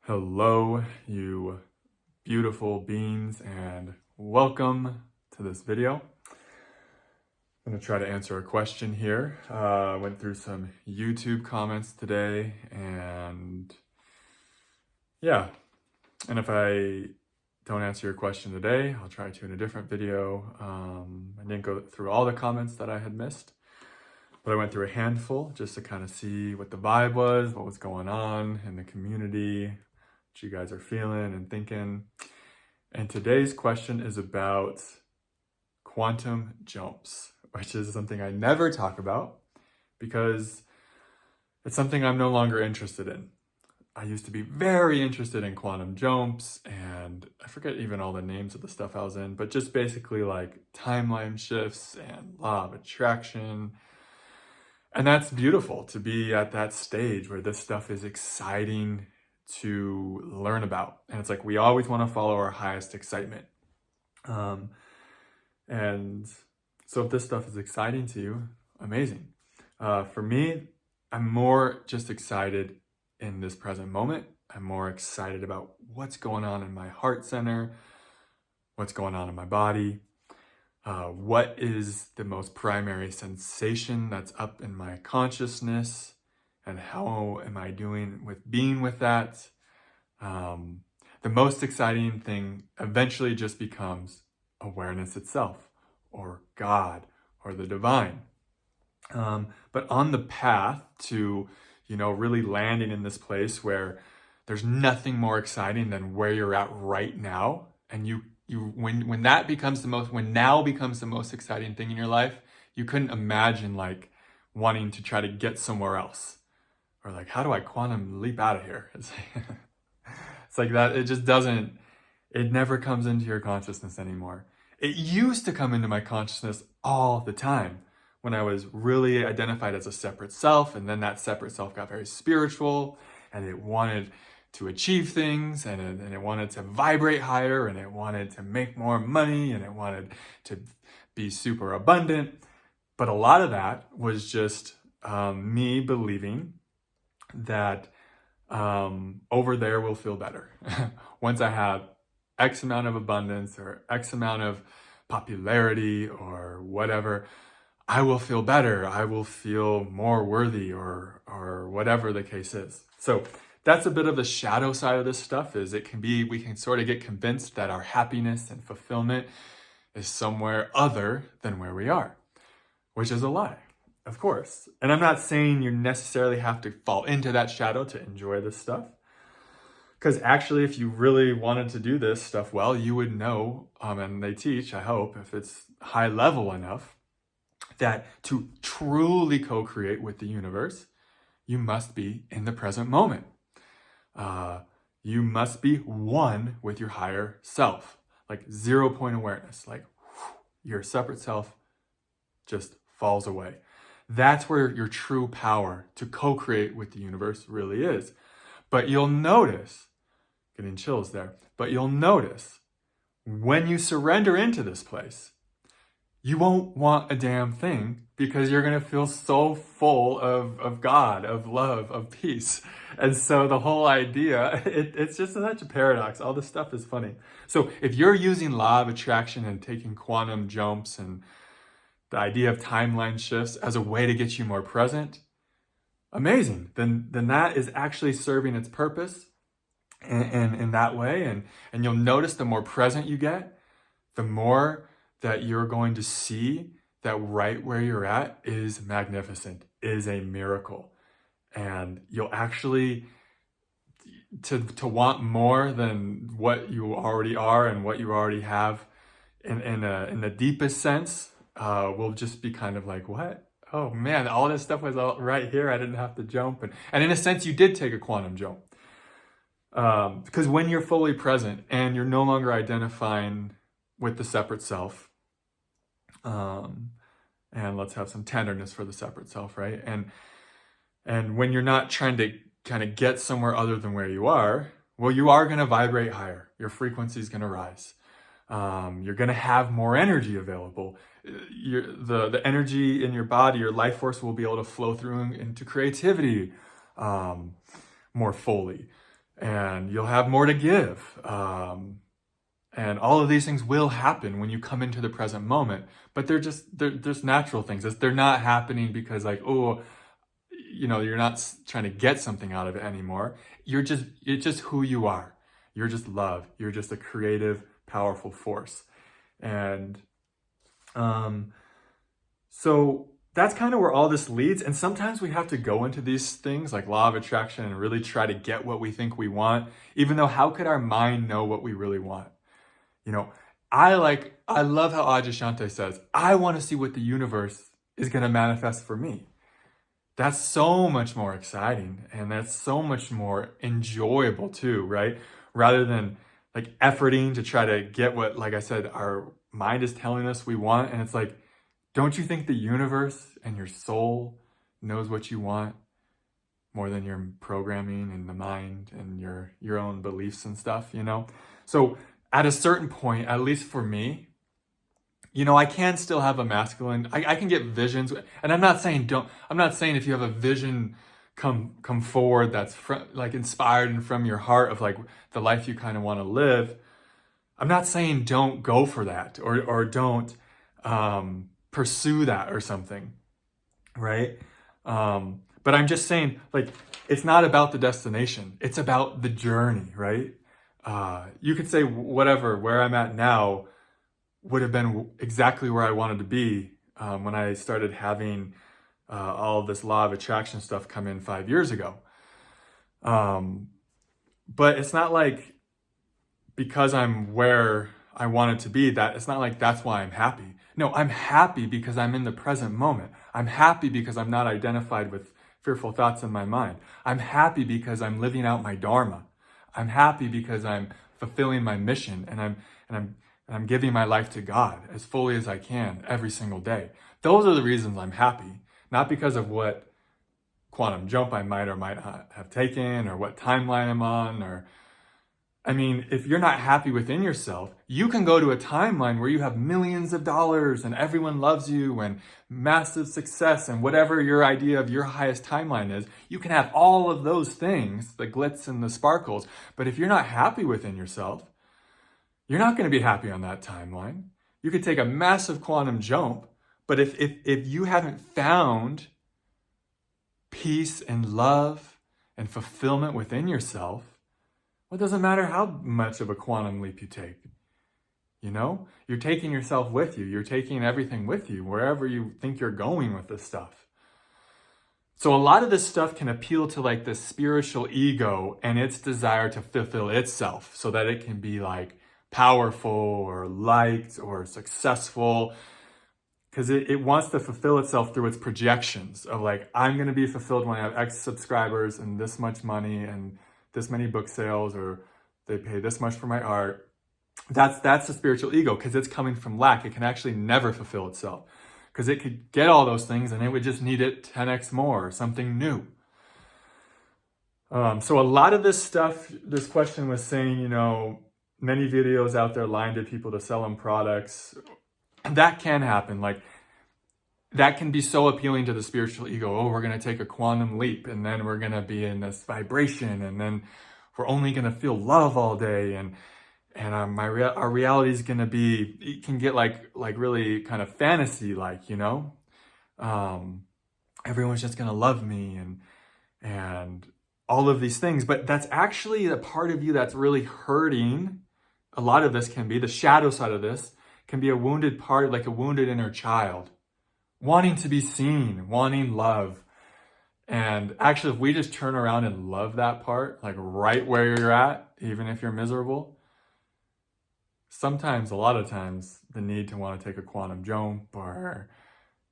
Hello, you beautiful beings, and welcome to this video. I'm going to try to answer a question here. I went through some YouTube comments today, and if I don't answer your question today, I'll try to in a different video. I didn't go through all the comments that I had missed, but I went through a handful just to kind of see what the vibe was, what was going on in the community, what you guys are feeling and thinking. And today's question is about quantum jumps, which is something I never talk about because it's something I'm no longer interested in. I used to be very interested in quantum jumps, and I forget even all the names of the stuff I was in, but just basically like timeline shifts and law of attraction. And that's beautiful to be at that stage where this stuff is exciting to learn about. And it's like we always want to follow our highest excitement. And so if this stuff is exciting to you, amazing. For me, I'm more just excited in this present moment. I'm more excited about what's going on in my heart center, what's going on in my body, what is the most primary sensation that's up in my consciousness, and how am I doing with being with that? The most exciting thing eventually just becomes awareness itself, or God, or the divine. But on the path to, really landing in this place where there's nothing more exciting than where you're at right now, and when now becomes the most exciting thing in your life, you couldn't imagine like wanting to try to get somewhere else, or like, how do I quantum leap out of here? It's like that. It never comes into your consciousness anymore. It used to come into my consciousness all the time when I was really identified as a separate self, and then that separate self got very spiritual, and it wanted to achieve things, and it wanted to vibrate higher, and it wanted to make more money, and it wanted to be super abundant. But a lot of that was just me believing that over there will feel better. Once I have X amount of abundance or X amount of popularity or whatever, I will feel better. I will feel more worthy, or whatever the case is. So that's a bit of the shadow side of this stuff. We can sort of get convinced that our happiness and fulfillment is somewhere other than where we are, which is a lie, of course. And I'm not saying you necessarily have to fall into that shadow to enjoy this stuff. Because actually, if you really wanted to do this stuff well, you would know, and they teach, I hope, if it's high level enough, that to truly co-create with the universe, you must be in the present moment. You must be one with your higher self, like 0 point awareness, like your separate self just falls away. That's where your true power to co-create with the universe really is. But you'll notice, getting chills there, but you'll notice when you surrender into this place, you won't want a damn thing, because you're going to feel so full of God, of love, of peace. And so the whole idea, it's just such a paradox. All this stuff is funny. So if you're using law of attraction and taking quantum jumps and the idea of timeline shifts as a way to get you more present, amazing. Then that is actually serving its purpose and in that way. And you'll notice the more present you get, the more that you're going to see that right where you're at is magnificent, is a miracle. And you'll actually, to want more than what you already are and what you already have in the deepest sense, will just be kind of like, what? Oh man, all this stuff was all right here. I didn't have to jump. And in a sense, you did take a quantum jump. Because when you're fully present and you're no longer identifying with the separate self, and let's have some tenderness for the separate self, right? And when you're not trying to kind of get somewhere other than where you are, well, you are going to vibrate higher. Your frequency is going to rise. You're going to have more energy available. The energy in your body, your life force will be able to flow through into creativity more fully. and you'll have more to give. And all of these things will happen when you come into the present moment, but they're just natural things. They're not happening because like, oh, you're not trying to get something out of it anymore. It's just who you are. You're just love. You're just a creative, powerful force. And so that's kind of where all this leads. And sometimes we have to go into these things like law of attraction and really try to get what we think we want, even though how could our mind know what we really want? I love how Adyashanti says, I want to see what the universe is going to manifest for me. That's so much more exciting, and that's so much more enjoyable too, right? Rather than like efforting to try to get what, like I said, our mind is telling us we want. And it's like, don't you think the universe and your soul knows what you want more than your programming and the mind and your own beliefs and stuff, So at a certain point, at least for me, I can still have a masculine, I can get visions. And I'm not saying if you have a vision come forward that's like inspired and from your heart of like the life you kind of want to live, I'm not saying don't go for that or don't pursue that or something, right? But I'm just saying, like, it's not about the destination. It's about the journey, right? You could say where I'm at now would have been exactly where I wanted to be when I started having all of this law of attraction stuff come in 5 years ago. But it's not like because I'm where I wanted to be, that it's not like that's why I'm happy. No, I'm happy because I'm in the present moment. I'm happy because I'm not identified with fearful thoughts in my mind. I'm happy because I'm living out my dharma. I'm happy because I'm fulfilling my mission and I'm giving my life to God as fully as I can every single day. Those are the reasons I'm happy, not because of what quantum jump I might or might not have taken or what timeline I'm on if you're not happy within yourself, you can go to a timeline where you have millions of dollars and everyone loves you and massive success and whatever your idea of your highest timeline is. You can have all of those things, the glitz and the sparkles. But if you're not happy within yourself, you're not going to be happy on that timeline. You could take a massive quantum jump, but if you haven't found peace and love and fulfillment within yourself, well, it doesn't matter how much of a quantum leap you take. You're taking yourself with you. You're taking everything with you, wherever you think you're going with this stuff. So a lot of this stuff can appeal to like the spiritual ego and its desire to fulfill itself so that it can be like powerful or liked or successful, because it wants to fulfill itself through its projections of like, I'm going to be fulfilled when I have X subscribers and this much money and this many book sales, or they pay this much for my art. That's the spiritual ego, because it's coming from lack. It can actually never fulfill itself because it could get all those things and it would just need it 10x more or something new. So a lot of this stuff, this question was saying, many videos out there lying to people to sell them products. That can happen. Like, that can be so appealing to the spiritual ego. Oh, we're going to take a quantum leap and then we're going to be in this vibration and then we're only going to feel love all day. And our reality is going to be, it can get like really kind of fantasy, like, everyone's just going to love me and all of these things. But that's actually the part of you that's really hurting. A lot of this can be the shadow side of this, can be a wounded part, like a wounded inner child. Wanting to be seen, wanting love. And actually, if we just turn around and love that part, like right where you're at, even if you're miserable, a lot of times, the need to want to take a quantum jump or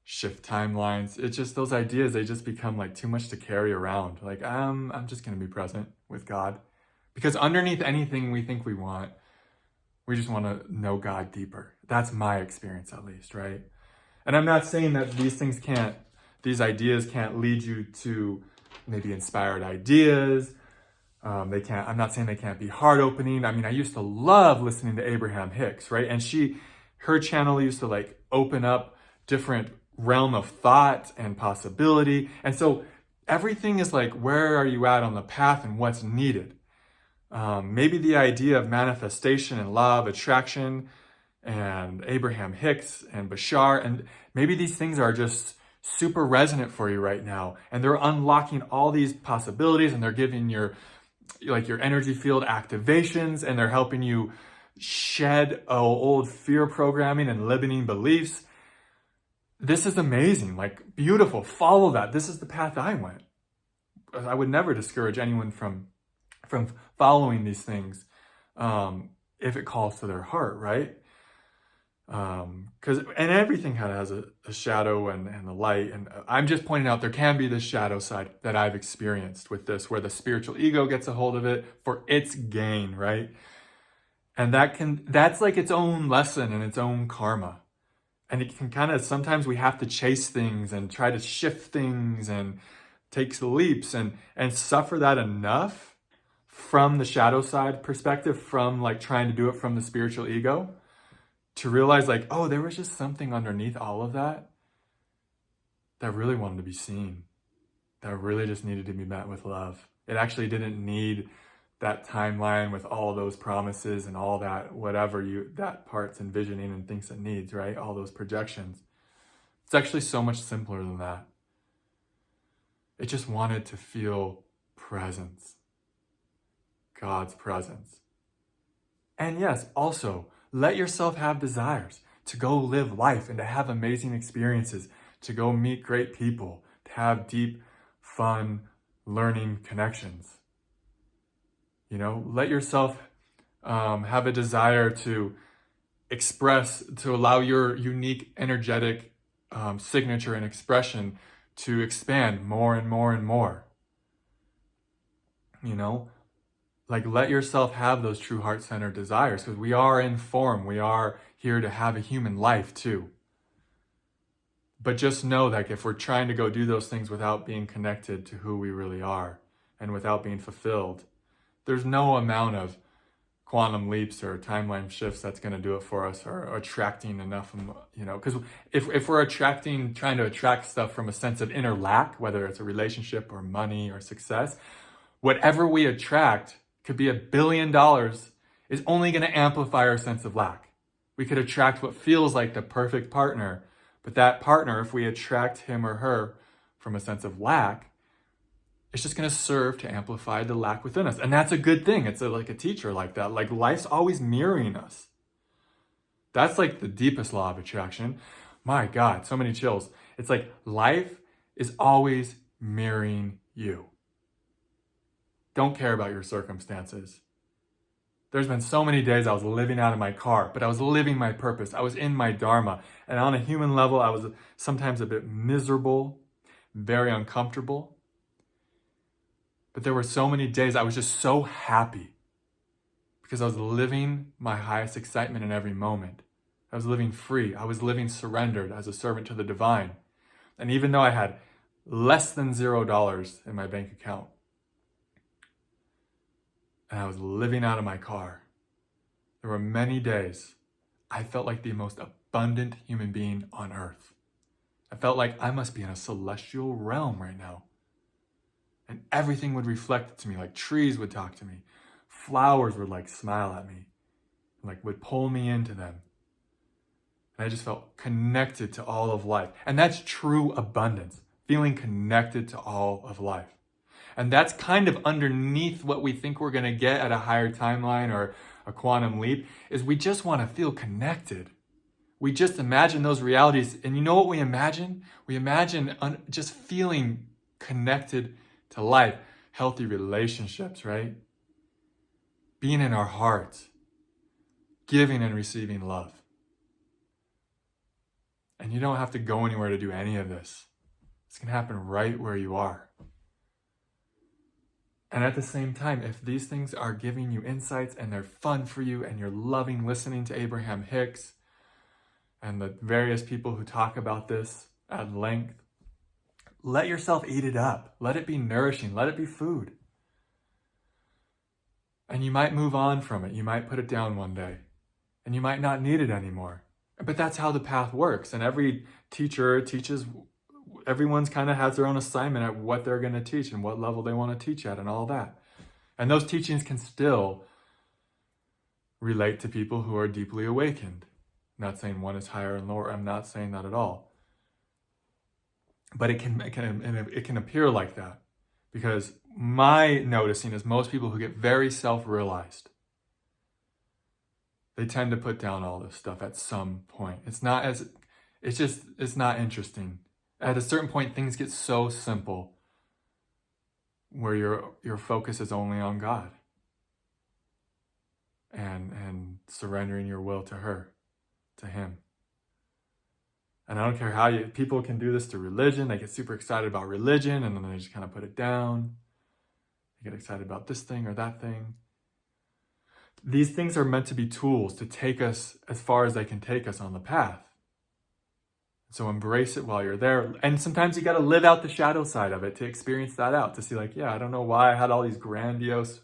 shift timelines, it's just those ideas, they just become like too much to carry around. Like, I'm just going to be present with God. Because underneath anything we think we want, we just want to know God deeper. That's my experience, at least, right? And I'm not saying that these ideas can't lead you to maybe inspired ideas. I'm not saying they can't be heart opening. I used to love listening to Abraham Hicks, right? And her channel used to like open up different realm of thought and possibility. And so everything is like, where are you at on the path and what's needed? Maybe the idea of manifestation and love, attraction, and Abraham Hicks and Bashar, and maybe these things are just super resonant for you right now, and they're unlocking all these possibilities, and they're giving your energy field activations, and they're helping you shed old fear programming and limiting beliefs. This is amazing, like beautiful. Follow that. This is the path I went. I would never discourage anyone from following these things if it calls to their heart, right? And everything kind of has a shadow and the light. And I'm just pointing out there can be this shadow side that I've experienced with this, where the spiritual ego gets a hold of it for its gain, right? And that's like its own lesson and its own karma. And it can kind of, sometimes we have to chase things and try to shift things and take leaps and suffer that enough from the shadow side perspective, from like trying to do it from the spiritual ego, to realize like, oh, there was just something underneath all of that really wanted to be seen, that really just needed to be met with love. It actually didn't need that timeline with all those promises and all that, whatever that part's envisioning and thinks it needs, right? All those projections. It's actually so much simpler than that. It just wanted to feel presence, God's presence. And yes, also, let yourself have desires to go live life and to have amazing experiences, to go meet great people, to have deep, fun, learning connections. Let yourself have a desire to express, to allow your unique energetic signature and expression to expand more and more and more. Let yourself have those true heart-centered desires, because we are in form. We are here to have a human life too. But just know that if we're trying to go do those things without being connected to who we really are and without being fulfilled, there's no amount of quantum leaps or timeline shifts that's going to do it for us, or attracting enough, because if we're trying to attract stuff from a sense of inner lack, whether it's a relationship or money or success, whatever we attract, could be $1 billion, is only going to amplify our sense of lack. We could attract what feels like the perfect partner, but that partner, if we attract him or her from a sense of lack, it's just going to serve to amplify the lack within us. And that's a good thing. It's like a teacher like that. Like, life's always mirroring us. That's like the deepest law of attraction. My God, so many chills. It's like life is always mirroring you. Don't care about your circumstances. There's been so many days I was living out of my car, but I was living my purpose. I was in my dharma. And on a human level, I was sometimes a bit miserable, very uncomfortable. But there were so many days I was just so happy because I was living my highest excitement in every moment. I was living free. I was living surrendered as a servant to the divine. And even though I had less than $0 in my bank account, and I was living out of my car, there were many days I felt like the most abundant human being on earth. I felt like I must be in a celestial realm right now. And everything would reflect to me, like trees would talk to me. Flowers would like smile at me, like would pull me into them. And I just felt connected to all of life. And that's true abundance, feeling connected to all of life. And that's kind of underneath what we think we're going to get at a higher timeline or a quantum leap, is we just want to feel connected. We just imagine those realities. And you know what we imagine? We imagine just feeling connected to life, healthy relationships, right? Being in our hearts, giving and receiving love. And you don't have to go anywhere to do any of this. It's going to happen right where you are. And at the same time, if these things are giving you insights and they're fun for you and you're loving listening to Abraham Hicks and the various people who talk about this at length, let yourself eat it up. Let it be nourishing. Let it be food. And you might move on from it. You might put it down one day. And you might not need it anymore. But that's how the path works. And every teacher teaches, everyone's kind of has their own assignment at what they're going to teach and what level they want to teach at and all that. And those teachings can still relate to people who are deeply awakened. I'm not saying one is higher and lower. I'm not saying that at all. But it can appear like that, because my noticing is most people who get very self-realized, they tend to put down all this stuff at some point. It's not interesting. At a certain point, things get so simple where your focus is only on God and surrendering your will to Him. And I don't care how people can do this to religion. They get super excited about religion and then they just kind of put it down. They get excited about this thing or that thing. These things are meant to be tools to take us as far as they can take us on the path. So embrace it while you're there. And sometimes you got to live out the shadow side of it to experience that out, to see like, yeah, I don't know why I had all these grandiose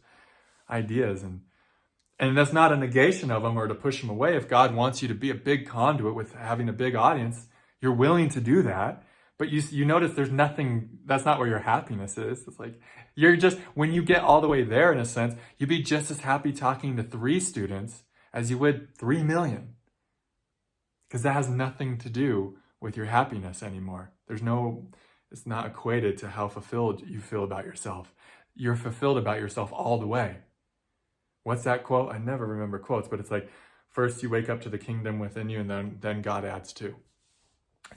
ideas. And that's not a negation of them or to push them away. If God wants you to be a big conduit with having a big audience, you're willing to do that. But you notice there's nothing, that's not where your happiness is. It's like, when you get all the way there, in a sense, you'd be just as happy talking to 3 students as you would 3 million. Because that has nothing to do with your happiness anymore. It's not equated to how fulfilled you feel about yourself. You're fulfilled about yourself all the way. What's that quote? I never remember quotes, but it's like, first you wake up to the kingdom within you, and then God adds to.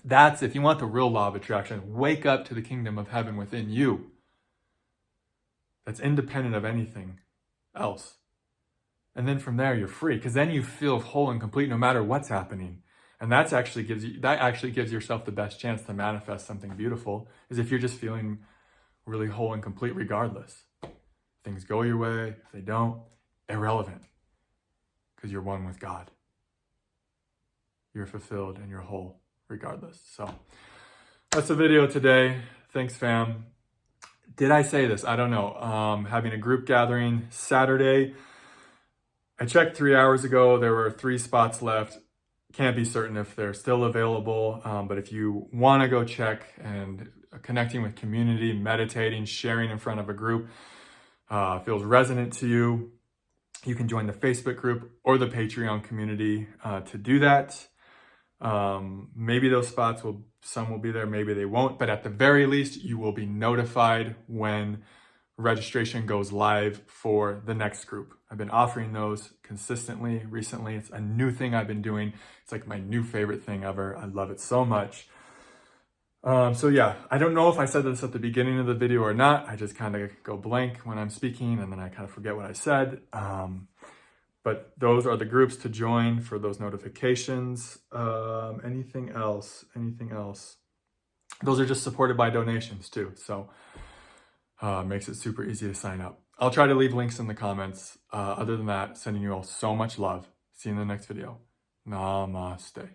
That's, if you want the real law of attraction, wake up to the kingdom of heaven within you. That's independent of anything else. And then from there, you're free, because then you feel whole and complete no matter what's happening. And that actually gives yourself the best chance to manifest something beautiful, is if you're just feeling really whole and complete regardless. Things go your way, if they don't, irrelevant, because you're one with God. You're fulfilled and you're whole regardless. So that's the video today. Thanks, fam. Did I say this? I don't know. Having a group gathering Saturday. I checked 3 hours ago. There were 3 spots left. Can't be certain if they're still available. But if you want to go check, and connecting with community, meditating, sharing in front of a group feels resonant to you, you can join the Facebook group or the Patreon community to do that. Maybe those spots some will be there, maybe they won't, but at the very least, you will be notified when registration goes live for the next group. I've been offering those consistently recently. It's a new thing I've been doing. It's like my new favorite thing ever. I love it so much. So yeah, I don't know if I said this at the beginning of the video or not. I just kind of go blank when I'm speaking, and then I kind of forget what I said. But those are the groups to join for those notifications. Anything else? Those are just supported by donations too. So makes it super easy to sign up. I'll try to leave links in the comments. Other than that, sending you all so much love. See you in the next video. Namaste.